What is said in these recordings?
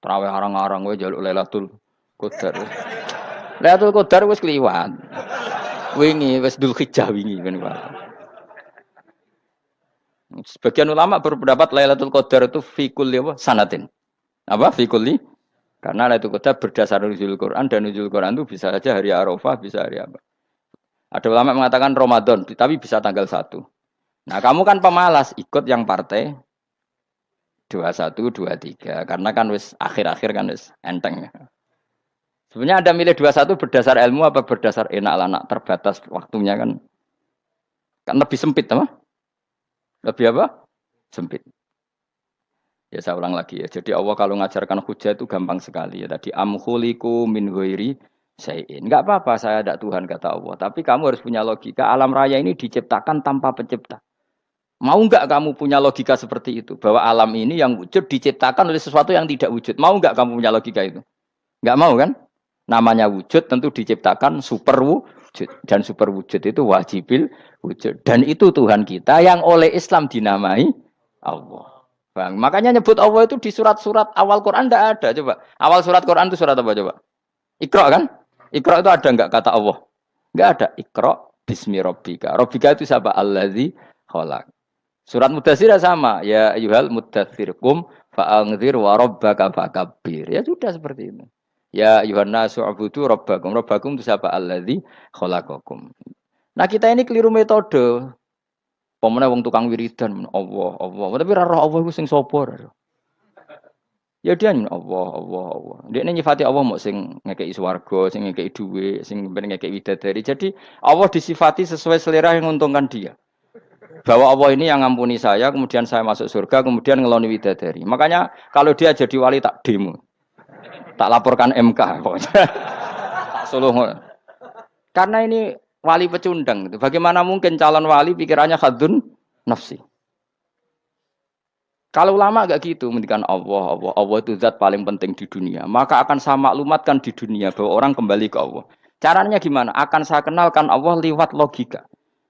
Traweh arang-arang kowe njaluk Lailatul Qadar. Lailatul Qadar wis kliwat. Wingi wis Dzulhijjah wingi kan Pak. Sebagian ulama berpendapat Lailatul Qadar itu fi kulli sanatin. Apa fi kulli? Karena Lailatul Qadar berdasar nuzul Quran dan nuzul Quran itu bisa saja hari Arafah, bisa hari apa. Ada ulama mengatakan Ramadan, tapi bisa tanggal 1. Nah, kamu kan pemalas ikut yang partai 21, 23 karena kan wis akhir-akhir kan wis enteng. Sebenarnya Anda milih 21 berdasar ilmu apa berdasar enak lah, nak terbatas waktunya kan. Kan lebih sempit apa? Lebih apa? Sempit. Ya saya ulang lagi ya. Jadi Allah kalau ngajarkan hujah itu gampang sekali ya. Tadi amkhuliku min ghairi syai'in. Enggak apa-apa saya ada Tuhan kata Allah, tapi kamu harus punya logika. Alam raya ini diciptakan tanpa pencipta. Mau enggak kamu punya logika seperti itu? Bahwa alam ini yang wujud diciptakan oleh sesuatu yang tidak wujud. Mau enggak kamu punya logika itu? Enggak mau kan? Namanya wujud tentu diciptakan super wujud. Dan super wujud itu wajibil wujud. Dan itu Tuhan kita yang oleh Islam dinamai Allah. Bang, makanya nyebut Allah itu di surat-surat awal Quran tidak ada. Coba. Awal surat Quran itu surat apa coba? Iqra kan? Iqra itu ada enggak kata Allah? Enggak ada. Iqra bismi rabbika. Rabbika itu siapa? Allazi khalaq. Surat Mudatsir sama. Ya ayyuhal mudatsir qum fa'anzir wa rabbaka fakabbir. Ya sudah seperti itu. Ya ayyuhan nasu ubudu rabbakum. Rabbakum itu siapa? Allazi khalaqakum. Nah, kita ini keliru metode. Pemene wong tukang wiridan Allah, Allah. Tapi ra roh Allah iku sing sapa? Ya dia Allah, Allah, Allah. Dia nyifati Allah mau sing ngekei swarga, sing ngekei dhuwit, sing ngekei widadari. Jadi Allah disifati sesuai selera yang menguntungkan dia. Bahwa Allah ini yang ngampuni saya, kemudian saya masuk surga, kemudian ngeloni widadari. Makanya kalau dia jadi wali tak demo. Tak laporkan MK pokoknya. Tak suluh. Karena ini wali pecundang. Bagaimana mungkin calon wali pikirannya khadun nafsi? Kalau ulama agak gitu, mendikan Allah, Allah, Allah itu zat paling penting di dunia. Maka akan saya maklumatkan di dunia bahwa orang kembali ke Allah. Caranya gimana? Akan saya kenalkan Allah lewat logika.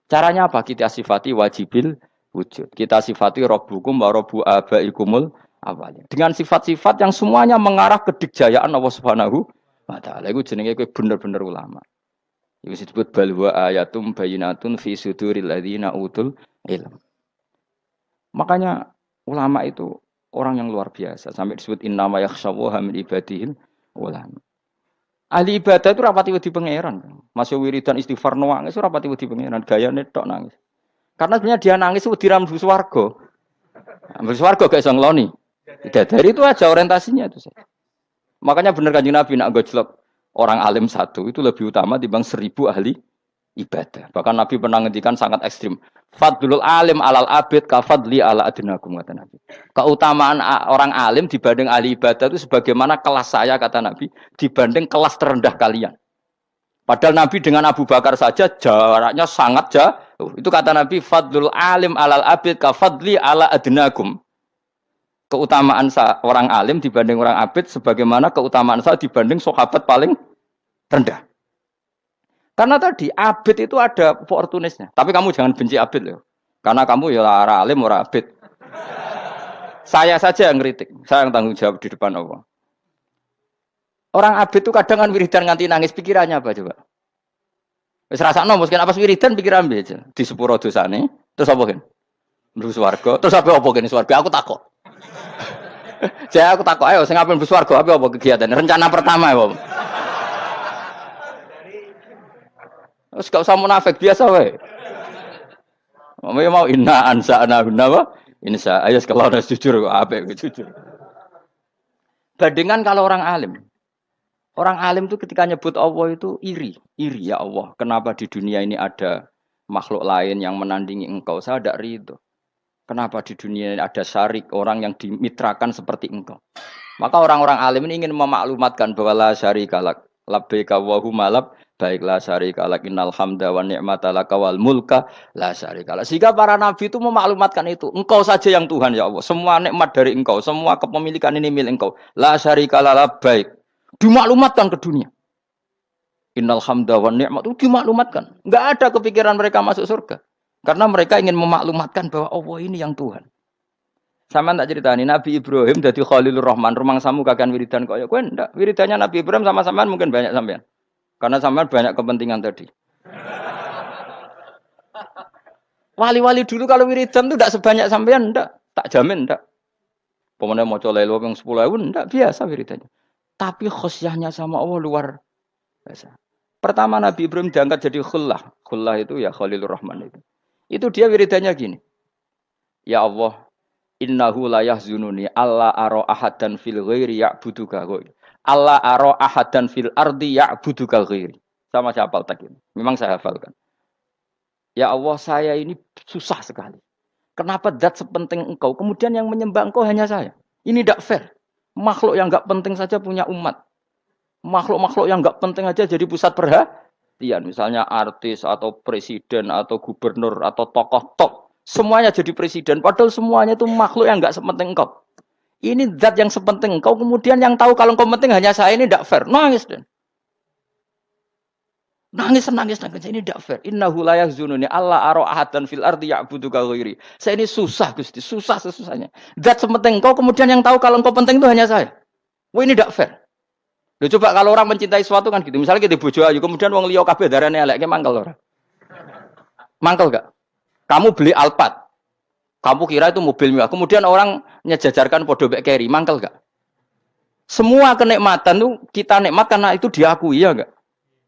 Caranya apa? Kita sifati wajibil wujud. Kita sifati Rabbukum wa Rabbu abaikumul awalnya. Dengan sifat-sifat yang semuanya mengarah ke dikjayaan Allah Subhanahu wa taala. Iku jenenge kowe bener-bener ulama. Itu disebut balwa ayatum bayinatun fi suduril ladzina utul ilm. Makanya ulama itu orang yang luar biasa. Sampai disebut innama yakhshawaha min ibadihil ulama. Ahli ibadah itu rapati wedi pangeran. Masih wiridan istighfar nangis rapati wedi pangeran. Gayane tok nangis. Karena sebenarnya dia nangis wedi ra mlebu swarga. Mlebu swarga gak iso ngloni. Dari itu aja orientasinya itu. Makanya benar Kanjeng Nabi nak gojlok orang alim satu itu lebih utama dibanding 1000 ahli ibadah. Bahkan Nabi pernah ngendikan sangat ekstrim. Fadlul alim alal abid kafadli ala adnakum kata Nabi. Keutamaan orang alim dibanding ahli ibadah itu sebagaimana kelas saya kata Nabi dibanding kelas terendah kalian. Padahal Nabi dengan Abu Bakar saja jaraknya sangat jauh. Itu kata Nabi fadlul alim alal abid kafadli ala adnakum. Keutamaan orang alim dibanding orang abid sebagaimana keutamaan saya dibanding sahabat paling rendah. Karena tadi abid itu ada opportunisnya. Tapi kamu jangan benci abid loh. Karena kamu ya orang alim, orang abid. Saya saja yang kritik. Saya yang tanggung jawab di depan Allah. Orang abid itu kadang kan wiridan nganti nangis. Pikirannya apa coba? Wis rasakno mungkin apa wiridan pikiran aja. Di sepuro dosane. Terus apa kan? Mlebu swarga. Terus apa kene swarga? Aku takut. Saya aku takut ayo sing ngapain mlebu swarga apa kegiatan? Rencana pertama ya, Pak. Wes gak usah munafik biasa wae. Mau inna ansa'na apa? Insya ayo kalau harus jujur apik jujur. Bandingan kalau orang alim. Orang alim itu ketika nyebut Allah itu iri ya Allah. Kenapa di dunia ini ada makhluk lain yang menandingi engkau? Saya tidak ridho. Kenapa di dunia ini ada syarik orang yang dimitrakan seperti engkau? Maka orang-orang alim ini ingin memaklumatkan bahwa la syarika lak labbaika wa huma lab baiklah syarika lak innal hamda wa ni'mata laka wal mulka la syarika lak. Sehingga para nabi itu memaklumatkan itu. Engkau saja yang Tuhan ya Allah. Semua nikmat dari engkau, semua kepemilikan ini milik engkau. La syarika lak baik. Dimaklumatkan ke dunia. Innal hamda wa ni'mat itu dimaklumatkan. Enggak ada kepikiran mereka masuk surga. Karena mereka ingin memaklumatkan bahwa Allah ini yang Tuhan. Sama tak ceritani Nabi Ibrahim dadi Khalilur Rahman, rumangsamu kakan wiridan kaya kowe ndak. Wiridannya Nabi Ibrahim sama sampean mungkin banyak sampean. Karena sampean banyak kepentingan tadi. Wali-wali dulu kalau wiridan tuh ndak sebanyak sampean ndak. Tak jamin ndak. Pemene maca lelo ping 10.000 ndak biasa wiridannya. Tapi khosyahnya sama Allah luar biasa. Pertama Nabi Ibrahim diangkat jadi khullah. Khullah itu ya Khalilur Rahman itu. Itu dia wiridannya gini. Ya Allah, innahu la yahzununi alla ara ahadan fil ghairi ya'buduka ghairi. Alla ara ahadan fil ardi ya'buduka ghairi. Sama saya hafal tak ini. Memang saya hafalkan. Ya Allah, saya ini susah sekali. Kenapa zat sepenting engkau, kemudian yang menyembah engkau hanya saya? Ini tidak fair. Makhluk yang enggak penting saja punya umat. Makhluk-makhluk yang enggak penting aja jadi pusat perhatian. Misalnya artis atau presiden atau gubernur atau tokoh top. Semuanya jadi presiden. Padahal semuanya itu makhluk yang enggak sepenting engkau. Ini zat yang sepenting engkau. Kemudian yang tahu kalau engkau penting hanya saya, ini tidak fair. Nangis dan nangis. Ini tidak fair. Innahu la yahzununi alla ara ahadan fil ardi ya'buduka ghairi. Saya ini susah Gusti, susah sesusahnya. Zat sepenting engkau, kemudian yang tahu kalau engkau penting itu hanya saya. Wah, ini tidak fair. Loh, coba kalau orang mencintai sesuatu kan gitu. Misalnya kita bojo ayu, kemudian wong liya kabeh darane elek, ki mangkel ora? Mangkel gak? Kamu beli Alphard. Kamu kira itu mobil mewah. Kemudian orang nyejajarkan podo mek keri, mangkel gak? Semua kenikmatan tuh kita nikmat karena itu diakui, ya enggak?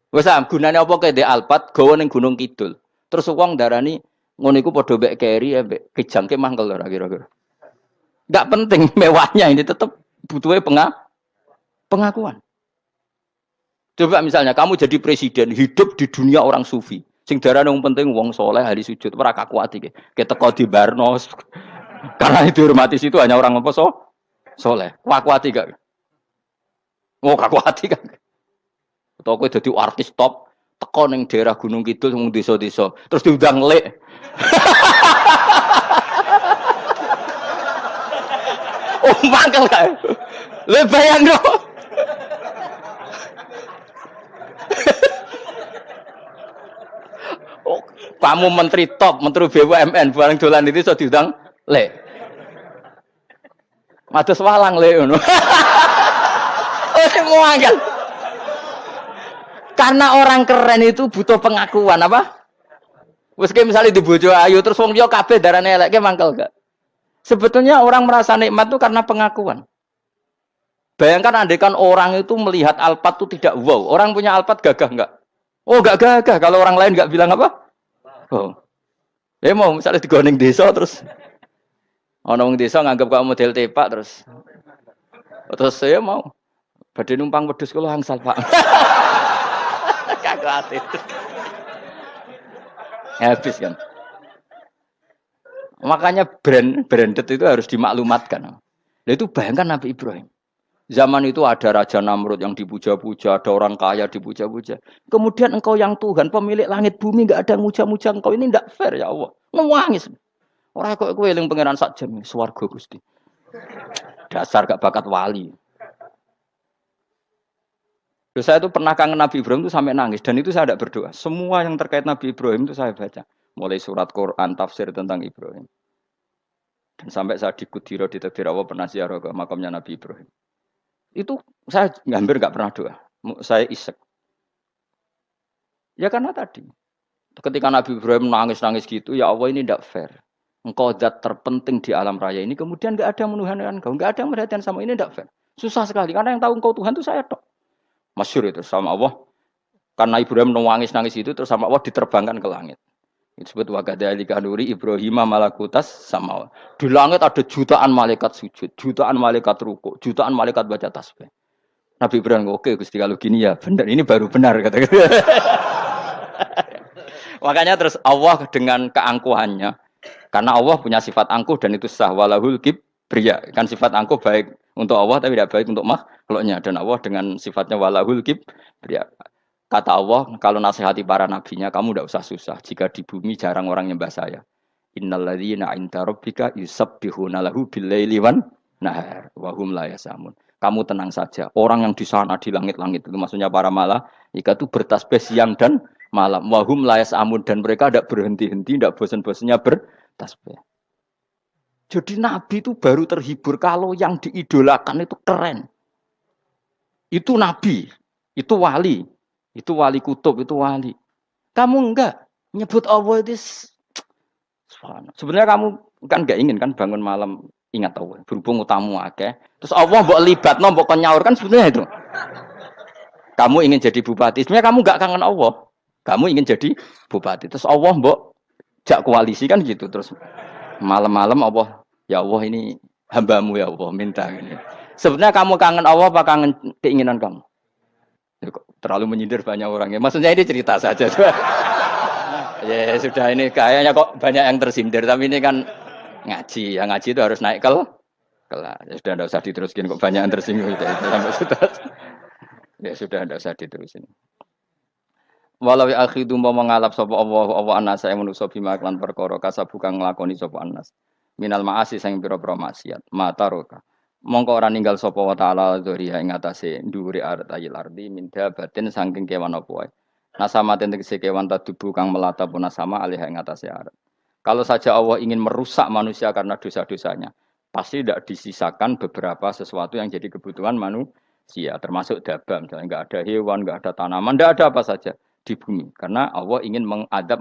Wes gunane apa kae ndek Alphard gawa ning Gunung Kidul. Terus wong darani ngono iku padha mek keri ambek kejangke mangkel ora kira-kira. Enggak penting mewahnya, ini tetap butuhnya pengakuan. Coba misalnya kamu jadi presiden, hidup di dunia orang sufi. Sing darane wong penting wong soleh ahli sujud, ora kakuati iki. Keteko di Barnos. Karena itu dihormati situ hanya orang apa soleh. Kakuati gak? Oh, kakuati kan. Atau kowe dadi artis top, teko ning daerah Gunung Kidul mung desa-desa, terus diundang lek. Oh, mangkel kae. Le bayangno. Oh, kamu menteri top, menteri BUMN, barang dolan itu iso diundang lek. Mados walang lek ngono. Oh, semua kan. Karena orang keren itu butuh pengakuan apa? Wes misalnya di bojo ayu terus wong liya kabeh darane elek ki mangkel gak? Sebetulnya orang merasa nikmat itu karena pengakuan. Bayangkan andekan orang itu melihat Alphard itu tidak wow. Orang punya Alphard gagah enggak? Oh, enggak gagah kalau orang lain enggak bilang apa? Oh. Mau misalnya digoning desa terus ana wong desa nganggep kamu model tepak terus saya mau badhe numpang wedhus kula angsal, Pak. Kagak habis kan. Makanya branded itu harus dimaklumatkan. Nah, itu bayangkan Nabi Ibrahim. Zaman itu ada Raja Namrud yang dipuja-puja, ada orang kaya dipuja-puja. Kemudian engkau yang Tuhan, pemilik langit bumi, enggak ada muja-muja engkau. Ini enggak fair ya Allah. Nangis. Ora kok kowe eling pangeran sak jam swarga Gusti. Dasar gak bakat wali. Saya itu pernah kangen Nabi Ibrahim itu sampai nangis dan itu saya tidak berdoa. Semua yang terkait Nabi Ibrahim itu saya baca, mulai surat Quran, tafsir tentang Ibrahim. Dan sampai saya di Kudiro di Takdir Allah pernah ziarah ke makamnya Nabi Ibrahim. Itu saya hampir nggak pernah doa. Saya isek. Ya karena tadi, ketika Nabi Ibrahim nangis-nangis gitu, ya Allah ini tidak fair. Engkau zat terpenting di alam raya ini, kemudian nggak ada menuhankan engkau, nggak ada yang merhatikan sama ini tidak fair. Susah sekali karena yang tahu engkau Tuhan itu saya tok. Masyhur itu sama Allah. Karena Ibrahim nangis itu terus sama Allah diterbangkan ke langit. Itu disebut wa kadzalika nuri Ibrahim malakutas sama. Di langit ada jutaan malaikat sujud, jutaan malaikat rukuk, jutaan malaikat baca tasbih. Nabi Ibrahim oke Gusti kalau gini ya benar, ini baru benar kata. Makanya terus Allah dengan keangkuhannya, karena Allah punya sifat angkuh dan itu sah walahul kibriya. Kan sifat angkuh baik untuk Allah tapi tidak baik untuk makhluknya, dan Allah dengan sifatnya walahul kibriya. Kata Allah, kalau nasihati para nabinya, kamu tidak usah susah. Jika di bumi jarang orang nyembah saya. Innalladzina 'inda rabbika yusabbihuna lahu bil-laili wan nahar wa hum la yasamun. Kamu tenang saja. Orang yang di sana di langit-langit itu maksudnya para malaikat itu bertasbih siang dan malam. Wa hum la yasamun, dan mereka tidak berhenti-henti, tidak bosan-bosannya bertasbih. Jadi Nabi itu baru terhibur kalau yang diidolakan itu keren. Itu Nabi, itu wali kutub, itu wali. Kamu enggak nyebut Allah itu sebenarnya kamu kan enggak ingin kan bangun malam ingat Allah, berhubung utamu akeh. Terus Allah mbok libatno, mbok nyaur kan sebenarnya itu. Kamu ingin jadi bupati, sebenarnya kamu enggak kangen Allah. Kamu ingin jadi bupati. Terus Allah mbok jak koalisi kan gitu. Terus malam-malam Allah, ya Allah ini hambamu ya Allah minta ini. Sebenarnya kamu kangen Allah apa kangen keinginan kamu? Terlalu menyindir banyak orang ya. Maksudnya ini cerita saja. Ya sudah ini kayaknya kok banyak yang tersindir. Tapi ini kan ngaji. Yang ngaji itu harus naik kelas. Ya sudah tidak usah diteruskin kok banyak yang tersinggung. Ya sudah tidak usah diterusin. Walau akhidu mau mengalap sapa Allah anas saya manusa bima klan perkara kasab bukan nglakoni sapa anas. Minal maasi sing pira-pira maksiat. Mata roka. Mongko ora ninggal sapa wa taala dzuriya ing atase dhuwure artayil ardi minda batin saking kewan apa wae. Nasama tegese kewan tadubu kang melata pun nasama alih ing atase arat. Kalau saja Allah ingin merusak manusia karena dosa-dosanya, pasti tidak disisakan beberapa sesuatu yang jadi kebutuhan manusia, termasuk daba, misalnya enggak ada hewan, enggak ada tanaman, enggak ada apa saja di bumi karena Allah ingin mengadab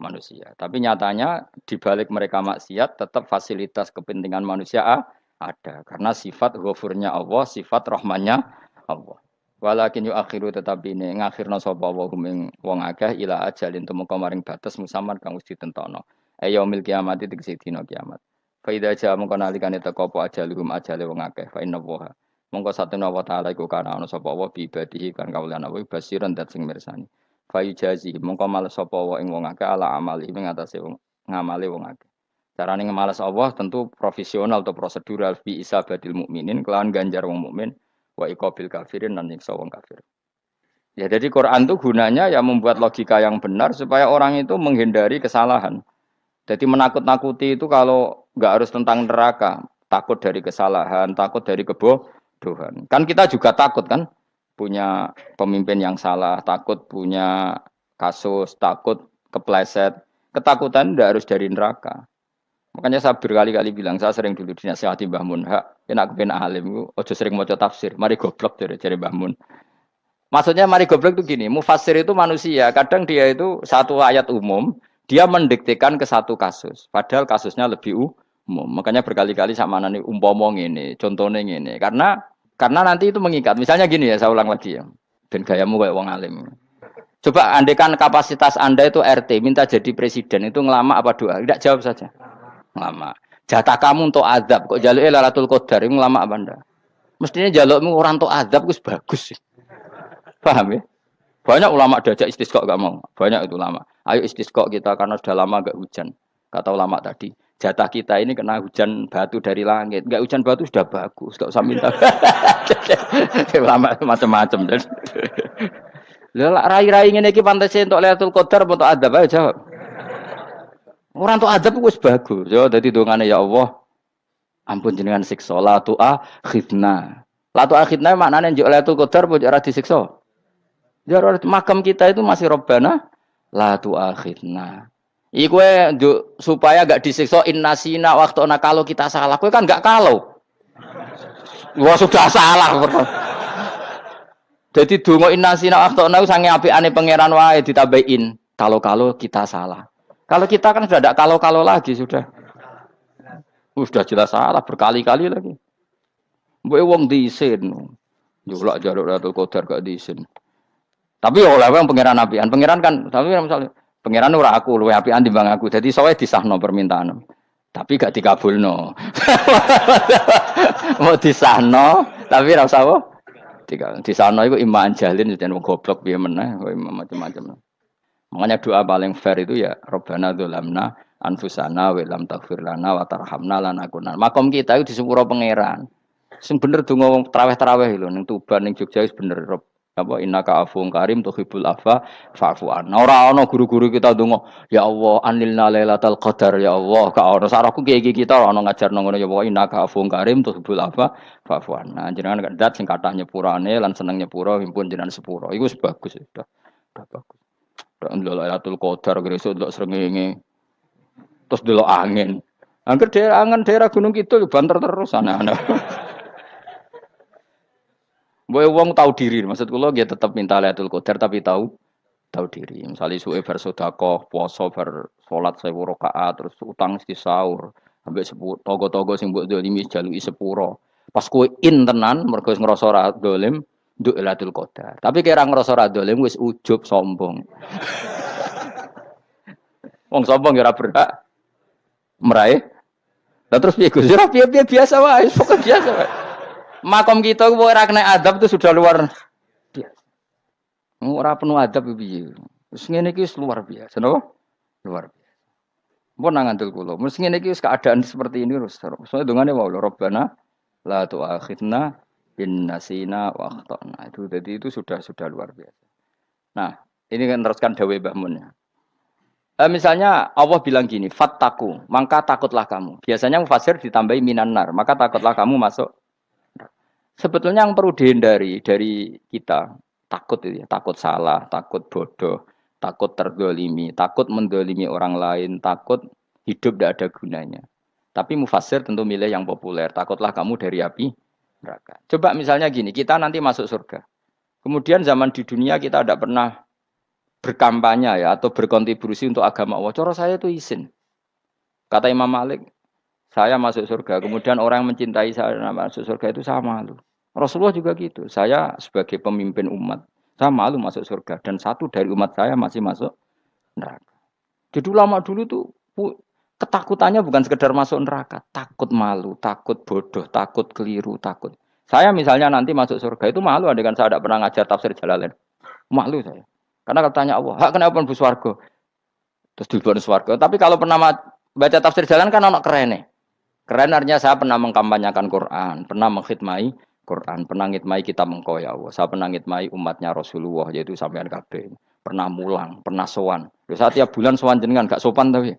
manusia. Tapi nyatanya di balik mereka maksiat tetap fasilitas kepentingan manusia ada karena sifat ghafurnya Allah, sifat rahmannya Allah. Walakin yu akhiru tetapi ini ngakhirna sapa wa hum wong akeh ila ajalin tumeka maring batas musamman kang wis ditentono. Yaumil kiamat tegese dina kiamat. Fa idza jaa mongko nalikane teka apa ajaluhum ajale wong akeh fa inna wa mongko satuna wa taala iku kana ana sapa wa bi ibadihi kan kawulan wa basiran dat sing mirsani. Fa yujazi mongko males sapa wa ing wong akeh ala amali ing atase wong ngamale wong akeh. Carane ngemales Allah tentu profesional atau prosedural fi isabatil mukminin kelawan ganjar wong mukmin wa iqabil kafirin dan nyiksa wong kafir. Ya jadi Quran itu gunanya ya membuat logika yang benar supaya orang itu menghindari kesalahan. Jadi menakut-nakuti itu kalau nggak harus tentang neraka, takut dari kesalahan, takut dari kebodohan. Kan kita juga takut kan punya pemimpin yang salah, takut punya kasus, takut kepleset. Ketakutan tidak harus dari neraka. Makanya saya berkali-kali bilang, saya sering dulu dinasihati Mbah Mun, "Hak, aku ben alim, ojo sering maca tafsir, mari goblok dari Mbah Mun." Maksudnya mari goblok itu gini, mufassir itu manusia, kadang dia itu satu ayat umum, dia mendiktekan ke satu kasus, padahal kasusnya lebih umum. Makanya berkali-kali sama nani umpama ngene, contohnya ngene, karena nanti itu mengikat. Misalnya gini ya, saya ulang lagi ya. Ben gayamu kayak wong alim. Coba andekan kapasitas Anda itu RT, minta jadi presiden, itu ngelama apa doa? Tidak jawab saja. Lama. Jatah kamu untuk azab kok jaluk Lailatul Qadar itu lama apa ndak? Mestinya jalukmu orang untuk azab itu bagus sih. Paham ya? Banyak ulama diajak istisqa enggak mau. Banyak itu lama. Ayo istisqa kita karena sudah lama enggak hujan. Kata ulama tadi, jatah kita ini kena hujan batu dari langit. Enggak hujan batu sudah bagus, enggak usah minta. Ulama macam-macam. Lah rai-rai ngene iki pantese untuk Lailatul Qadar apa untuk azab ayo jawab. Orang tuh adab wis bagus. Ya dadi dongane ya Allah. Ampun jenengan siksa la tu akhidna. La tu akhidna maknane njuk Lailatul Qadar pun ora disiksa. Ya makam kita itu masih Robbana la tu akhidna. Iku njuk supaya enggak disiksa innasina waqtuna kalau kita salah. Kowe kan enggak kalau. Wah sudah salah. Jadi donga innasina waqtuna sange apikane pangeran wae ditambahin. Kalau kita salah. Kalau kita kan sudah tidak kalau lagi sudah. Sudah jelas salah berkali-kali lagi. Mbok wong diisin. Julak jaluk Lailatul Qadar gak diisin. Tapi oleh wong pangeran apian. Pangeran kan tapi misalnya pangeran ora aku luwe apian timbang aku. Jadi sowe disahno permintaan. Tapi gak dikabulno. Mau disahno tapi ora usah apa? Disahno iku iman jalin jan wong goblok piye meneh, macam-macam. Makanya doa paling fair itu ya Rabbana dzolamna anfusana wa lam taghfir lana wa tarhamna lanakunanna. Makom kita itu di sepuro pangeran. Sing bener donga traweh-traweh lho ning Tuban ning Jogja wis bener apa innaka afuwun karim tuhibbul afwa fa'fu anna. Ora ana guru-guru kita donga ya Allah anilna lailatul qadar ya Allah. Ka ora sarahku kiye kita ora ana ngajarno ngono ya Allah innaka afuwun karim tuhibbul afwa fa'fu anna. Jenengan kandat sing kathah nyepurane lan seneng nyepuro himpun jenengan sepuro. Iku wis bagus sudah. Bagus. Ndelok Lailatul Qadar gresuk ndelok srengenge. Terus ndelok angin. Angger daerah Gunung Kidul banter terus anak-anak. Boy wong tahu diri, maksud kula dia tetap minta Lailatul Qadar tapi tahu diri. Misalnya suwe bar sedekah, poso bar salat 1000 rakaat, terus utang mesti sahur, ambek togo-togo sing mbok dolimi jaluki sepuro. Pas kowe tenan mergo wis ngrasa ora dolim, nduk Lailatul Qadar. Tapi kira ngrasa ora dolim wis ujub sombong. Wong sombong ya ora berhak meraih. Lah terus piye Gus? Ora piye-piye biasa wae, pokok biasa wae. Makom kita kok ora kena adab itu sudah luar biasa. Ora penuh adab piye. Wis ngene iki wis luar biasa, napa? Luar biasa. Mpun nang ngandel kula. Mesti ngene iki wis keadaan seperti ini terus. Soale dongane wae lho Rabbana la tu'akhidna bin nasina wa akhtana. Itu jadi itu sudah luar biasa. Nah, ini kan teruskan dawuh Mbah Mun ya. Misalnya Allah bilang gini, fattaku, maka takutlah kamu. Biasanya mufasir ditambahi minan nar, maka takutlah kamu masuk. Sebetulnya yang perlu dihindari dari kita, takut itu ya, takut salah, takut bodoh, takut terdolimi, takut mendolimi orang lain, takut hidup tidak ada gunanya. Tapi mufasir tentu milih yang populer, takutlah kamu dari api neraka. Coba misalnya gini, kita nanti masuk surga. Kemudian zaman di dunia kita tidak pernah berkampanye ya atau berkontribusi untuk agama Allah. Cara saya itu izin. Kata Imam Malik, saya masuk surga. Kemudian orang yang mencintai saya masuk surga itu saya malu. Rasulullah juga gitu. Saya sebagai pemimpin umat, saya malu masuk surga. Dan satu dari umat saya masih masuk neraka. Jadi ulama dulu tuh ketakutannya bukan sekedar masuk neraka, takut malu, takut bodoh, takut keliru, takut. Saya misalnya nanti masuk surga itu malu, andaikan saya tidak pernah ngajar tafsir Jalalain. Malu saya. Karena kalau tanya Allah, hak kenapa pun swarga? Terus dilebokno swarga. Tapi kalau pernah baca tafsir jalan kan ono kerene. Keren artinya saya pernah mengkampanyakan Quran, pernah mengkhidmati Quran, pernah ngitmai kitab engkau ya Allah. Saya pernah ngitmai umatnya Rasulullah yaitu sampean kabeh. Pernah mulang, pernah sowan. Saya tiap bulan sowan jenengan gak sopan tapi.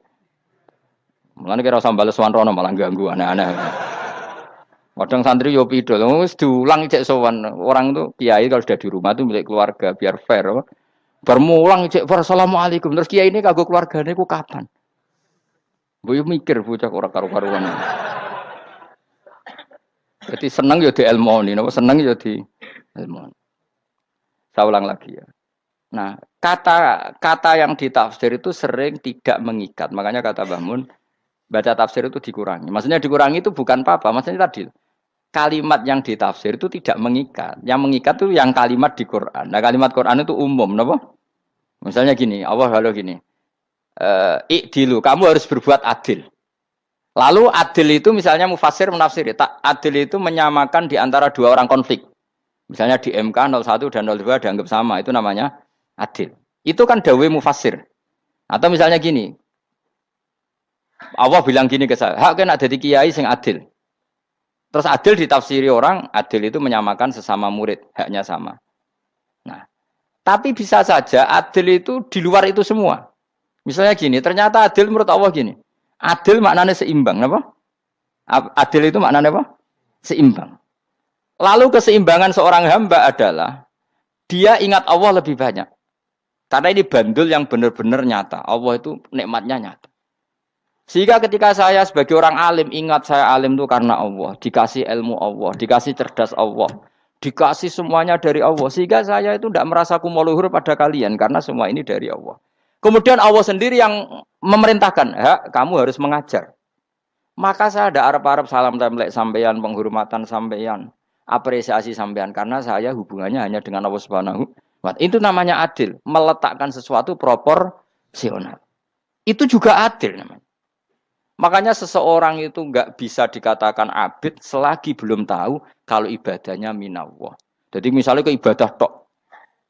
Mulane kira usah bales sowan rono malah ganggu aneh-aneh. Kadang santri yo pidol, wis diulang cek sowan. Orang tuh kiai kalau sudah di rumah tuh milik keluarga biar fair. Bermulang cek assalamualaikum terus kiai ini kagok keluargane ku kapan? Boyo mikir bocah ora karo-karuan. Jadi seneng ya di ilmoni, napa seneng ya di ilmoni. Saya ulang lagi ya. Nah, kata yang ditafsir itu sering tidak mengikat. Makanya kata Mbah Mun, baca tafsir itu dikurangi. Maksudnya dikurangi itu bukan apa-apa, maksudnya tadi kalimat yang ditafsir itu tidak mengikat. Yang mengikat itu yang kalimat di Quran. Nah, kalimat Quran itu umum, napa? Misalnya gini, Allah kalau gini. Ikdilu, kamu harus berbuat adil. Lalu adil itu misalnya mufasir menafsiri, adil itu menyamakan di antara dua orang konflik. Misalnya di MK 01 dan 02 dianggap sama, itu namanya adil. Itu kan dawai mufasir. Atau misalnya gini, Allah bilang gini ke saya, hak kena jadi kiai sing adil. Terus adil ditafsiri orang, adil itu menyamakan sesama murid, haknya sama. Nah, tapi bisa saja adil itu di luar itu semua. Misalnya gini, ternyata adil menurut Allah gini. Adil maknanya seimbang, apa? Adil itu maknanya apa? Seimbang. Lalu keseimbangan seorang hamba adalah dia ingat Allah lebih banyak. Karena ini bandul yang benar-benar nyata. Allah itu nikmatnya nyata. Sehingga ketika saya sebagai orang alim ingat saya alim itu karena Allah, dikasih ilmu Allah, dikasih cerdas Allah, dikasih semuanya dari Allah. Sehingga saya itu tidak merasa kumuluhur pada kalian karena semua ini dari Allah. Kemudian Allah sendiri yang memerintahkan, kamu harus mengajar. Maka saya ada arep-arep salam templek sampeyan, penghormatan sampeyan, apresiasi sampeyan karena saya hubungannya hanya dengan Allah Subhanahu wa Ta'ala. Itu namanya adil, meletakkan sesuatu proporsional. Itu juga adil namanya. Makanya seseorang itu enggak bisa dikatakan abid selagi belum tahu kalau ibadahnya minallah. Jadi misalnya ke ibadah tok.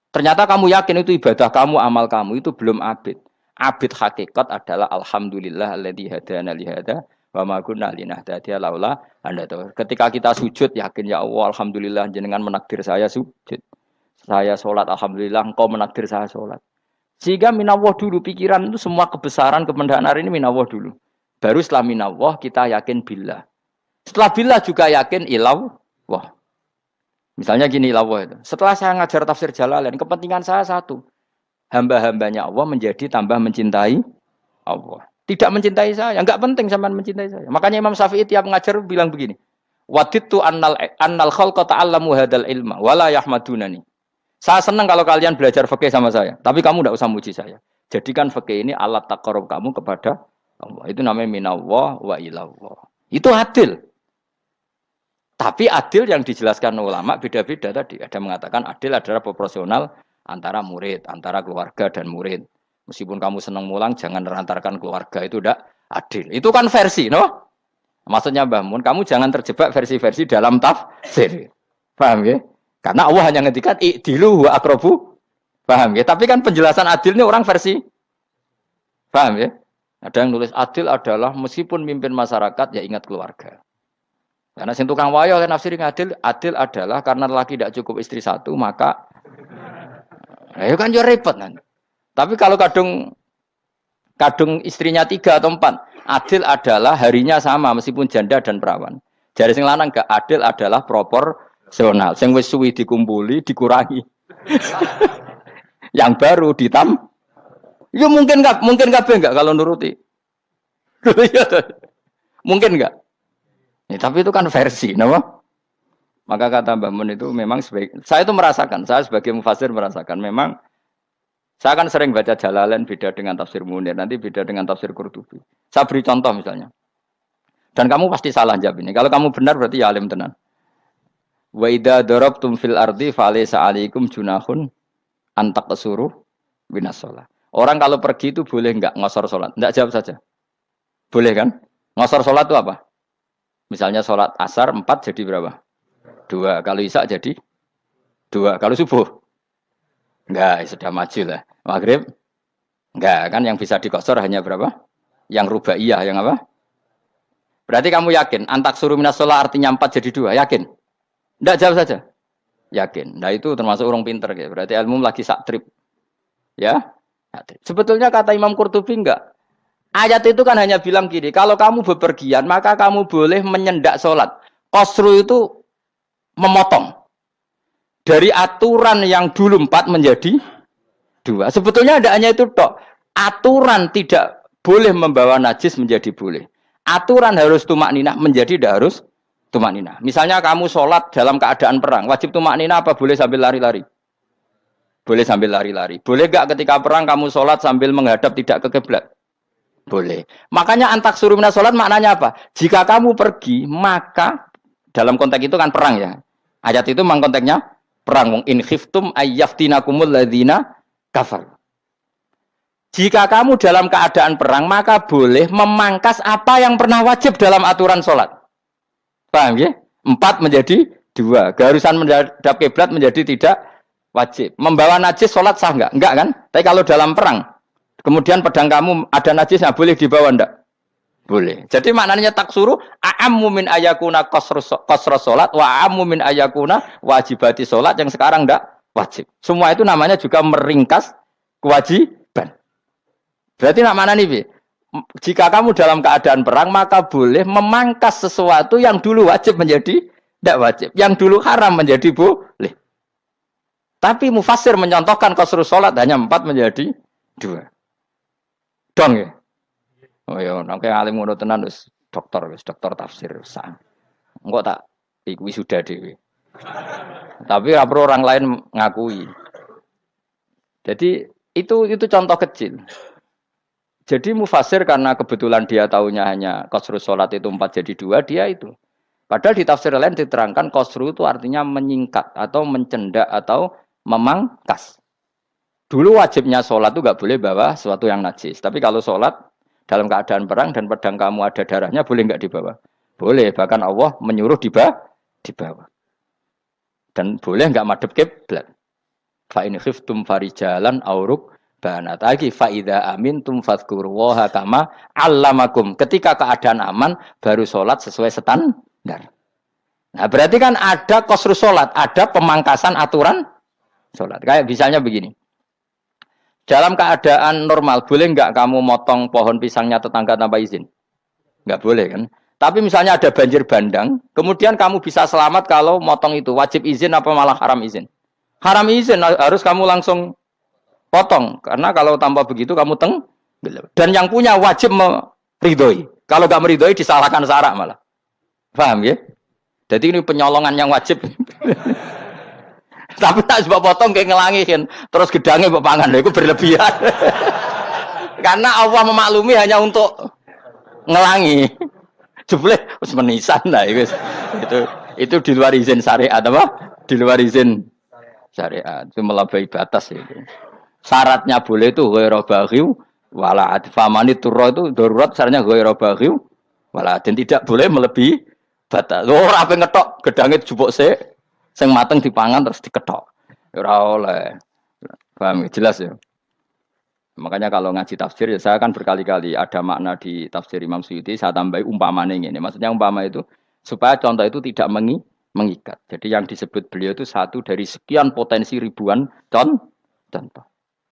Ternyata kamu yakin itu ibadah kamu, amal kamu itu belum abid. Abid hakikat adalah alhamdulillah alladzi hadana li hada wa ma kunna linahtadiya laula anda tahu. Ketika kita sujud yakin ya Allah alhamdulillah jenengan menakdir saya sujud. Saya salat alhamdulillah engkau menakdir saya salat. Sehingga minallah dulu pikiran itu semua kebesaran kemendahan ini minallah dulu. Baru setelah minallah kita yakin billah. Setelah billah juga yakin ilallah. Misalnya gini Allah itu. Setelah saya ngajar tafsir Jalalain, kepentingan saya satu. Hamba-hambanya Allah menjadi tambah mencintai Allah. Tidak mencintai saya, enggak penting sampean mencintai saya. Makanya Imam Syafi'i tiap ngajar bilang begini. Wadittu annal khalqa ta'allamu hadzal ilma wala yahmadunani. Saya senang kalau kalian belajar fikih sama saya, tapi kamu enggak usah muji saya. Jadikan fikih ini alat taqarrub kamu kepada Allah. Itu namanya minallah wa ilallah. Itu adil. Tapi adil yang dijelaskan ulama beda-beda tadi. Ada mengatakan adil adalah proporsional antara murid, antara keluarga dan murid. Meskipun kamu senang mulang, jangan merantarkan keluarga, itu udah adil. Itu kan versi, no? Maksudnya Mbah Mun, kamu jangan terjebak versi-versi dalam tafsir. Paham ya? Karena Allah hanya ngetikan i'dilu wa aqrabu. Paham ya? Tapi kan penjelasan adil ini orang versi. Paham ya? Ada yang nulis adil adalah meskipun mimpin masyarakat, ya ingat keluarga. Karena sing tukang wayo kan nafsirin adil adalah karena laki tidak cukup istri satu, maka ya kan yo repot kan. Tapi kalau kadung istrinya 3 atau 4, adil adalah harinya sama meskipun janda dan perawan. Jari sing lanang gak adil adalah proporsional. Sing wis suwi dikumpuli dikurangi. Yang baru ya mungkin kabeh enggak kalau nuruti. Mungkin enggak? Ya, tapi itu kan versi, nama. Maka kata Mbah Mun itu memang saya itu merasakan, saya sebagai mufasir merasakan memang saya kan sering baca Jalalain beda dengan tafsir Munir, nanti beda dengan tafsir Qurtubi. Saya beri contoh misalnya. Dan kamu pasti salah jawab ini. Kalau kamu benar berarti ya alim tenan. Wa idza darabtum fil ardi falaysa 'alaikum junahun an taqsuru minas shalah. Orang kalau pergi itu boleh enggak ngosor salat? Enggak, jawab saja. Boleh kan? Ngosor salat itu apa? Misalnya salat asar 4 jadi berapa? 2. Kalau isya jadi 2. Kalau subuh? Enggak, sudah maju lah. Maghrib? Enggak, kan yang bisa dikosor hanya berapa? Yang rubaiyah, yang apa? Berarti kamu yakin, antak suruh minas sholat artinya 4 jadi 2, yakin? Enggak, jawab saja. Yakin. Nah itu termasuk orang pinter. Ya. Berarti ilmu lagi sak trip. Ya? Sebetulnya kata Imam Qurtubi enggak. Ayat itu kan hanya bilang gini, kalau kamu bepergian, maka kamu boleh menyendak sholat. Qasru itu memotong. Dari aturan yang dulu 4 menjadi 2. Sebetulnya tidak hanya itu tok. Aturan tidak boleh membawa najis menjadi boleh. Aturan harus tumak ninah menjadi tidak harus tumak ninah. Misalnya kamu sholat dalam keadaan perang. Wajib tumak ninah apa boleh sambil lari-lari? Boleh sambil lari-lari. Boleh gak ketika perang kamu sholat sambil menghadap tidak ke kiblat? Boleh. Makanya antak suruh minas sholat maknanya apa? Jika kamu pergi, maka dalam konteks itu kan perang ya. Ayat itu memang konteksnya perang. In khiftum ayyaftinakumul ladzina kafar. Jika kamu dalam keadaan perang, maka boleh memangkas apa yang pernah wajib dalam aturan sholat. Paham ya? 4 menjadi 2. Keharusan menghadap kiblat menjadi tidak wajib. Membawa najis sholat sah enggak? Enggak kan? Tapi kalau dalam perang, kemudian pedang kamu ada najisnya, boleh dibawa enggak? Boleh. Jadi maknanya taksuru a'ammu min ayakuna qasra salat wa a'ammu min ayakuna wajibati salat yang sekarang enggak wajib. Semua itu namanya juga meringkas kewajiban. Berarti nak mana nih, Bi? Jika kamu dalam keadaan perang maka boleh memangkas sesuatu yang dulu wajib menjadi tidak wajib, yang dulu haram menjadi boleh. Tapi mufassir mencontohkan qasru salat hanya 4 menjadi 2. Dong ya. Oh ya, nek alim ngono tenan wis dokter tafsir sah. Engko tak iki sudah dhewe. Tapi ora perlu orang lain ngakui. Jadi itu contoh kecil. Jadi mufasir karena kebetulan dia taunya hanya qasru salat itu 4 jadi 2, dia itu. Padahal di tafsir lain diterangkan qasru itu artinya menyingkat atau mencendak atau memangkas. Dulu wajibnya sholat itu nggak boleh bawa sesuatu yang najis. Tapi kalau sholat dalam keadaan perang dan pedang kamu ada darahnya, boleh nggak dibawa? Boleh. Bahkan Allah menyuruh dibawa. Dan boleh nggak madhep kiblat. Fa in khiftum farijalan auruk banat lagi fa idza amintum fadhkurullaha kama 'allamakum. Ketika keadaan aman baru sholat sesuai standar. Nah, berarti kan ada qasru sholat, ada pemangkasan aturan sholat. Kayak misalnya begini. Dalam keadaan normal, boleh nggak kamu motong pohon pisangnya tetangga tanpa izin? Nggak boleh kan? Tapi misalnya ada banjir bandang, kemudian kamu bisa selamat kalau motong itu. Wajib izin apa malah haram izin? Haram izin, harus kamu langsung potong. Karena kalau tanpa begitu kamu Dan yang punya wajib meridhoi. Kalau nggak meridhoi disalahkan syarak malah. Paham ya? Jadi ini penyolongan yang wajib. Tapi tak sebab potong kayak ngelangiin, terus gedangnya bepangan, itu berlebihan. Karena Allah memaklumi hanya untuk ngelangi. Jebule wis menisan lah itu di luar izin syariat apa? Di luar izin syariat. Itu melampaui batas itu. Syaratnya boleh itu ghairu baghiw wala adfamani turra itu darurat syaratnya ghairu baghiw wala dan tidak boleh melebihi batas. Ora ape ngetok gedange jupuk sik. Sing mateng dipangan terus diketok. Ora oleh. Paham jelas ya. Makanya kalau ngaji tafsir ya saya kan berkali-kali ada makna di tafsir Imam Suyuti saya tambahi umpamanya ini. Maksudnya umpama itu supaya contoh itu tidak mengikat. Jadi yang disebut beliau itu satu dari sekian potensi ribuan contoh.